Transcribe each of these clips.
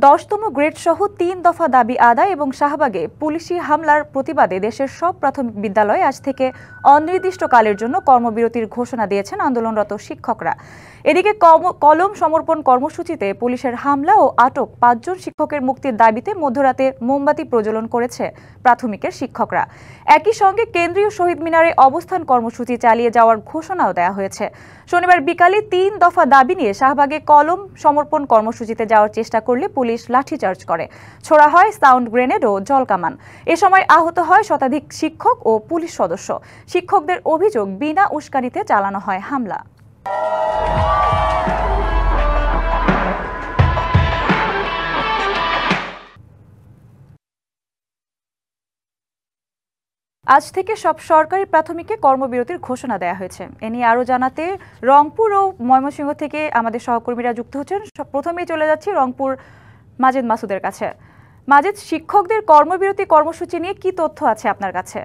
১০তম grade সহ ৩ দফা দাবি আদায় এবং শাহবাগে পুলিশি হামলার প্রতিবাদে দেশের সব প্রাথমিক বিদ্যালয়ে আজ থেকে অনির্দিষ্টকালের জন্য কর্মবিরতির ঘোষণা দিয়েছেন আন্দোলনরত শিক্ষকরা। এদিকে কলম সমর্পণ কর্মসূচিতে পুলিশের হামলা ও আটক ৫ জন শিক্ষকের মুক্তির দাবিতে মধ্যরাতে মোমবাতি প্রজ্বলন করেছে প্রাথমিকের শিক্ষকরা। একই সঙ্গে কেন্দ্রীয় শহীদ মিনারে অবস্থান কর্মসূচি চালিয়ে যাওয়ার ঘোষণাও দেওয়া হয়েছে। শনিবার বিকালে ৩ দফা দাবি নিয়ে শাহবাগে কলম সমর্পণ কর্মসূচিতে যাওয়ার চেষ্টা করলে পুলিশ লাঠিচার্জ করে, ছোড়া হয় সাউন্ড গ্রেনেড ও জলকামান। এ সময় আহত হয় শতাধিক শিক্ষক ও পুলিশ সদস্য। শিক্ষকদের অভিযোগ, বিনা উস্কানিতে চালানো হয় হামলা। আজ থেকে সব সরকারি প্রাথমিকে কর্মবিরতির ঘোষণা দেওয়া হয়েছে। এ নিয়ে আরও জানাতে রংপুর ও ময়মনসিংহ থেকে আমাদের সহকর্মীরা যুক্ত হচ্ছেন। প্রথমেই চলে যাচ্ছি রংপুর মাজেদ মাসুদের কাছে। মাজেদ, শিক্ষকদের কর্মবিরতি কর্মসূচি নিয়ে কি তথ্য আছে আপনার কাছে?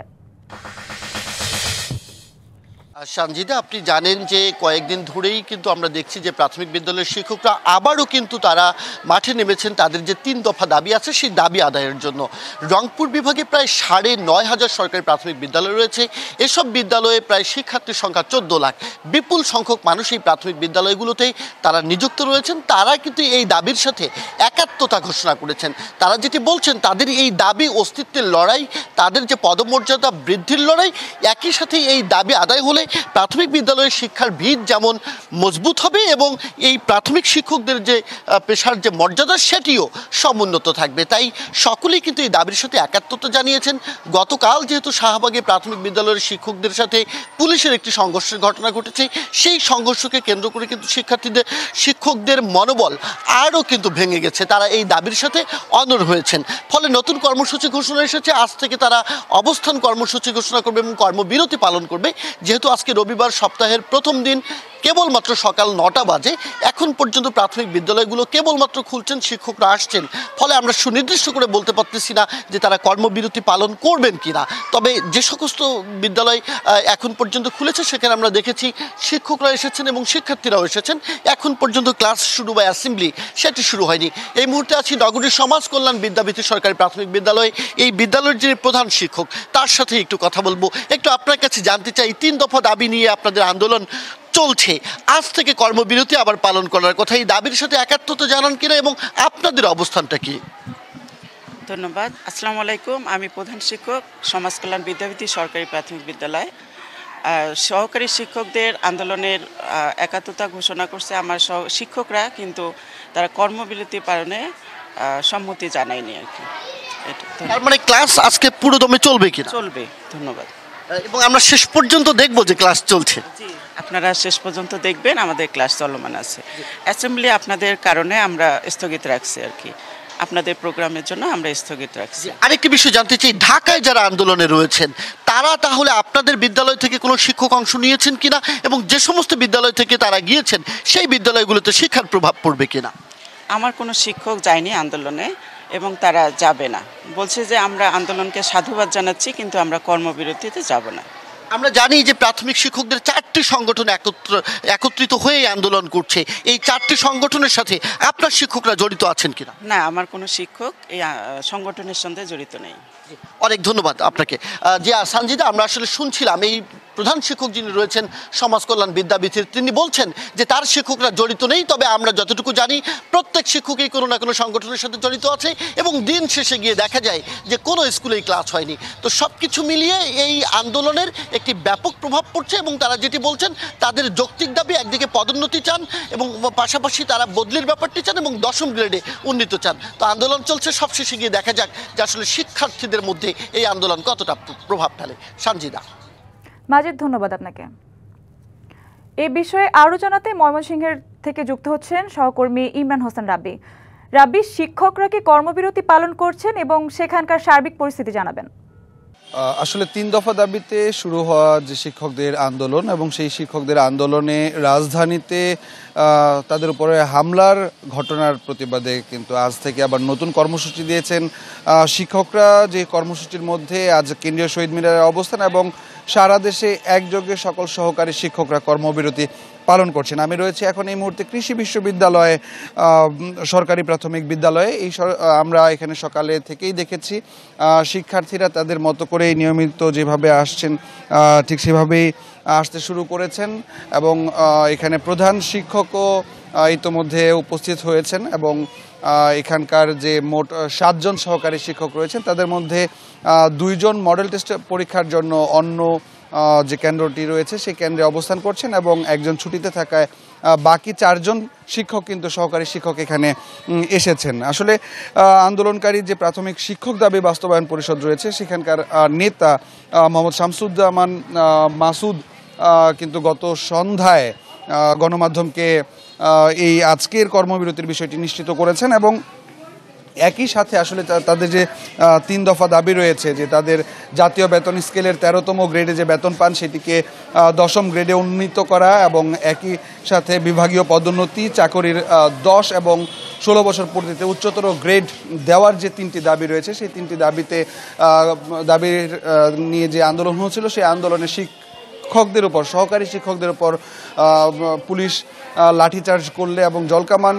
সঞ্জিদা, আপনি জানেন যে কয়েকদিন ধরেই কিন্তু আমরা দেখছি যে প্রাথমিক বিদ্যালয়ের শিক্ষকরা আবারও কিন্তু তারা মাঠে নেমেছেন তাদের যে ৩ দফা দাবি আছে সেই দাবি আদায়ের জন্য। রংপুর বিভাগে প্রায় ৯৫০০ সরকারি প্রাথমিক বিদ্যালয় রয়েছে। এসব বিদ্যালয়ে প্রায় শিক্ষার্থীর সংখ্যা ১৪ লাখ। বিপুল সংখ্যক মানুষ এই প্রাথমিক বিদ্যালয়গুলোতেই তারা নিযুক্ত রয়েছেন। তারা কিন্তু এই দাবির সাথে একাত্মতা ঘোষণা করেছেন। তারা যেটি বলছেন, তাদের এই দাবি অস্তিত্বের লড়াই, তাদের যে পদমর্যাদা বৃদ্ধির লড়াই, একই সাথে এই দাবি আদায় হলে প্রাথমিক বিদ্যালয়ের শিক্ষার ভিত যেমন মজবুত হবে এবং এই প্রাথমিক শিক্ষকদের যে পেশার যে মর্যাদা সেটিও সমুন্নত থাকবে। তাই সকলেই কিন্তু এই দাবির সাথে একাত্মতা জানিয়েছেন। গতকাল যেহেতু শাহবাগে প্রাথমিক বিদ্যালয়ের শিক্ষকদের সাথে পুলিশের একটি সংঘর্ষের ঘটনা ঘটেছে, সেই সংঘর্ষকে কেন্দ্র করে কিন্তু শিক্ষকদের মনোবল আরও কিন্তু ভেঙে গেছে। তারা এই দাবির সাথে অনড় হয়েছেন। ফলে নতুন কর্মসূচি ঘোষণা এসেছে। আজ থেকে তারা অবস্থান কর্মসূচি ঘোষণা করবে এবং কর্মবিরতি পালন করবে। যেহেতু আজকে রবিবার, সপ্তাহের প্রথম দিন, কেবলমাত্র সকাল ৯টা বাজে, এখন পর্যন্ত প্রাথমিক বিদ্যালয়গুলো কেবলমাত্র খুলছেন, শিক্ষকরা আসছেন। ফলে আমরা সুনির্দিষ্ট করে বলতে পারতেছি না যে তারা কর্মবিরতি পালন করবেন কিনা। তবে যে সমস্ত বিদ্যালয় এখন পর্যন্ত খুলেছে সেখানে আমরা দেখেছি শিক্ষকরা এসেছেন এবং শিক্ষার্থীরাও এসেছেন। এখন পর্যন্ত ক্লাস শুরু বা অ্যাসেম্বলি সেটি শুরু হয়নি। এই মুহূর্তে আছি নগরীর সমাজ কল্যাণ বিদ্যাপীঠ সরকারি প্রাথমিক বিদ্যালয়। এই বিদ্যালয়ের যিনি প্রধান শিক্ষক, তার সাথে একটু কথা বলবো। একটু আপনার কাছে জানতে চাই, ৩ দফা দাবি নিয়ে আপনাদের আন্দোলন চলছে, আজ থেকে কর্মবিরতি আবার পালন করার কথা, এই দাবির সাথে একাত্মতা জানান কিনা এবং আপনাদের অবস্থানটা কি? ধন্যবাদ। আসসালামু আলাইকুম। আমি প্রধান শিক্ষক, সমাজ কল্যাণ বিদ্যাপীঠ সরকারি প্রাথমিক বিদ্যালয়। সহকারী শিক্ষকদের আন্দোলনের একাত্মতা ঘোষণা করছে আমার শিক্ষকরা, কিন্তু তারা কর্মবিরতি পালনে সম্মতি জানায়নি আর কি। তার মানে ক্লাস আজকে পুরোদমে চলবে কিনা? চলবে। ধন্যবাদ। এবং আমরা শেষ পর্যন্ত দেখব যে ক্লাস চলছে। জি, আপনারা শেষ পর্যন্ত দেখবেন। আমাদের ক্লাস চলমান আছে। অ্যাসেম্বলি আপনাদের কারণে আমরা স্থগিত রাখছি আর কি, আপনাদের প্রোগ্রামের জন্য আমরা স্থগিত রাখছি। আরেকটি বিষয় জানতে চাই, ঢাকায় যারা আন্দোলনে রয়েছেন তারা তাহলে আপনাদের বিদ্যালয় থেকে কোনো শিক্ষক অংশ নিয়েছেন কিনা এবং যে সমস্ত বিদ্যালয় থেকে তারা গিয়েছেন সেই বিদ্যালয়গুলোতে শিক্ষার প্রভাব পড়বে কিনা? আমার কোনো শিক্ষক যায়নি আন্দোলনে এবং তারা যাবে না। বলছে যে আমরা আন্দোলনকে সাধুবাদ জানাচ্ছি, কিন্তু আমরা কর্মবিরতিতে যাব না। আমরা জানি যে প্রাথমিক শিক্ষকদের 4টি সংগঠন একত্রিত হয়ে আন্দোলন করছে। এই 4টি সংগঠনের সাথে আপনার শিক্ষকরা জড়িত আছেন কিনা? না, আমার কোনো শিক্ষক এই সংগঠনের সঙ্গে জড়িত নেই। অনেক ধন্যবাদ আপনাকে। জি সঞ্জিদা, আমরা আসলে শুনছিলাম এই প্রধান শিক্ষক যিনি রয়েছেন সমাজ কল্যাণ বিদ্যাপীঠের, তিনি বলছেন যে তার শিক্ষকরা জড়িত নেই। তবে আমরা যতটুকু জানি প্রত্যেক শিক্ষকই কোনো না কোনো সংগঠনের সাথে জড়িত আছে এবং দিন শেষে গিয়ে দেখা যায় যে কোনো স্কুলেই ক্লাস হয়নি। তো সব কিছু মিলিয়ে এই আন্দোলনের একটি ব্যাপক প্রভাব পড়ছে এবং তারা যেটি বলছেন তাদের যৌক্তিক দাবি, একদিকে পদোন্নতি চান এবং পাশাপাশি তারা বদলির ব্যাপারটি চান এবং 10ম গ্রেডে উন্নীত চান। তো আন্দোলন চলছে, সবশেষে গিয়ে দেখা যাক যে আসলে শিক্ষার্থীদের মধ্যে এই আন্দোলন কতটা প্রভাব ফেলে। সঞ্জিদা। মাজেদ, ধন্যবাদ আপনাকে। এই বিষয়ে আরও জানাতে ময়মনসিংহের থেকে যুক্ত হচ্ছেন সহকর্মী ইমরান হোসেন রাব্বি। রাব্বি, শিক্ষকরা কি কর্মবিরতি পালন করছেন এবং সেখানকার সার্বিক পরিস্থিতি জানাবেন? আসলে 3 দফা দাবিতে শুরু হওয়া যে শিক্ষকদের আন্দোলন এবং সেই শিক্ষকদের আন্দোলনে রাজধানীতে তাদের উপরে হামলার ঘটনার প্রতিবাদে কিন্তু আজ থেকে আবার নতুন কর্মসূচি দিয়েছেন শিক্ষকরা। যে কর্মসূচির মধ্যে আজ কেন্দ্রীয় শহীদ মিনারের অবস্থান এবং সারা দেশে একযোগে সকল সহকারী শিক্ষকরা কর্মবিরতি পালন করছেন। আমি রয়েছে এখন এই মুহূর্তে কৃষি বিশ্ববিদ্যালয়ে, সরকারি প্রাথমিক বিদ্যালয়ে। আমরা এখানে সকালে থেকেই দেখেছি শিক্ষার্থীরা তাদের মতো করে নিয়মিত যেভাবে আসছেন ঠিক সেভাবেই আসতে শুরু করেছেন এবং এখানে প্রধান শিক্ষকও ইতোমধ্যে উপস্থিত হয়েছেন এবং এখানকার যে মোট 7 জন সহকারী শিক্ষক রয়েছেন তাদের মধ্যে 2 জন মডেল টেস্ট পরীক্ষার জন্য অন্য যে কেন্দ্রটি রয়েছে সেই কেন্দ্রে অবস্থান করছেন এবং একজন ছুটিতে থাকায় বাকি 4 জন শিক্ষক কিন্তু সহকারী শিক্ষক এখানে এসেছেন। আসলে আন্দোলনকারী যে প্রাথমিক শিক্ষক দাবি বাস্তবায়ন পরিষদ রয়েছে সেখানকার নেতা মোহাম্মদ শামসুজ্জামান মাসুদ কিন্তু গত সন্ধ্যায় গণমাধ্যমকে এই আজকের কর্মবিরতির বিষয়টি নিশ্চিত করেছেন এবং একই সাথে আসলে তাদের যে 3 দফা দাবি রয়েছে যে তাদের জাতীয় বেতন স্কেলের 13তম গ্রেডে যে বেতন পান সেটিকে 10ম গ্রেডে উন্নীত করা এবং একই সাথে বিভাগীয় পদোন্নতি, চাকরির 10 এবং 16 বছর পূর্তিতে উচ্চতর গ্রেড দেওয়ার যে 3টি দাবি রয়েছে সেই 3টি দাবির নিয়ে যে আন্দোলন হয়েছিল সেই আন্দোলনে শিক্ষকদের উপর, সহকারী শিক্ষকদের উপর পুলিশ লাঠিচার্জ করলে এবং জলকামান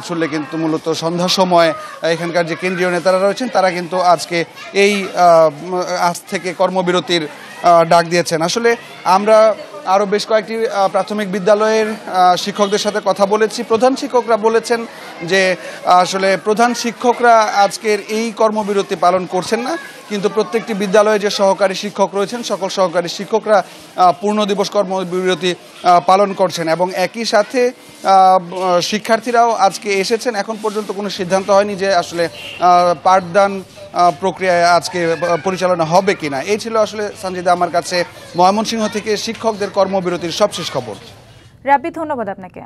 ছুড়লে কিন্তু মূলত সন্ধ্যার সময় এখানকার যে কেন্দ্রীয় নেতারা রয়েছেন তারা কিন্তু আজকে আজ থেকে কর্মবিরতির ডাক দিয়েছেন। আসলে আমরা আরও বেশ কয়েকটি প্রাথমিক বিদ্যালয়ের শিক্ষকদের সাথে কথা বলেছি। প্রধান শিক্ষকরা বলেছেন যে আসলে প্রধান শিক্ষকরা আজকের এই কর্মবিরতি পালন করছেন না, কিন্তু প্রত্যেকটি বিদ্যালয়ে যে সহকারী শিক্ষক রয়েছেন সকল সহকারী শিক্ষকরা পূর্ণ দিবস কর্মবিরতি পালন করছেন এবং একই সাথে শিক্ষার্থীরাও আজকে এসেছেন। এখন পর্যন্ত কোনো সিদ্ধান্ত হয়নি যে আসলে পাঠদান প্রক্রিয়ায় আজকে পরিচালনা হবে কিনা। এই ছিল আসলে সঞ্জিদা আমার কাছে ময়মনসিংহ থেকে শিক্ষকদের কর্মবিরতির সবশেষ খবর। রাব্বি, ধন্যবাদ আপনাকে।